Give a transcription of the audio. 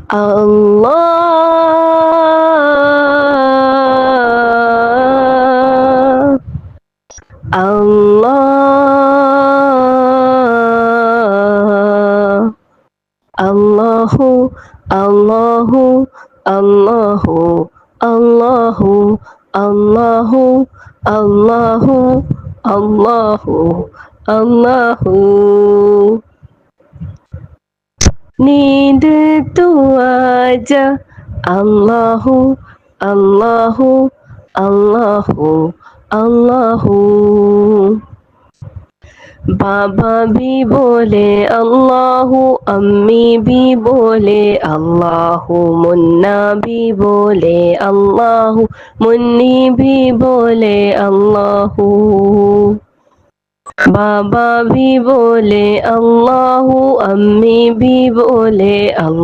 আল্লাহ আল্লাহ আল্লাহু আল্লাহু আল্লাহু আল্লাহু আল্লাহু আল্লাহু আল্লাহু আল্লাহু नींद तो आजा अल्लाहु अल्लाहु अल्लाहु अल्लाहु बाबा भी बोले अल्लाहु अम्मी भी बोले अल्लाहु मुन्ना भी बोले अल्लाहु मुन्नी भी बोले अल्लाहु बाबा भी बोले अल्लाहु अम्मी भी बोले अल्लाह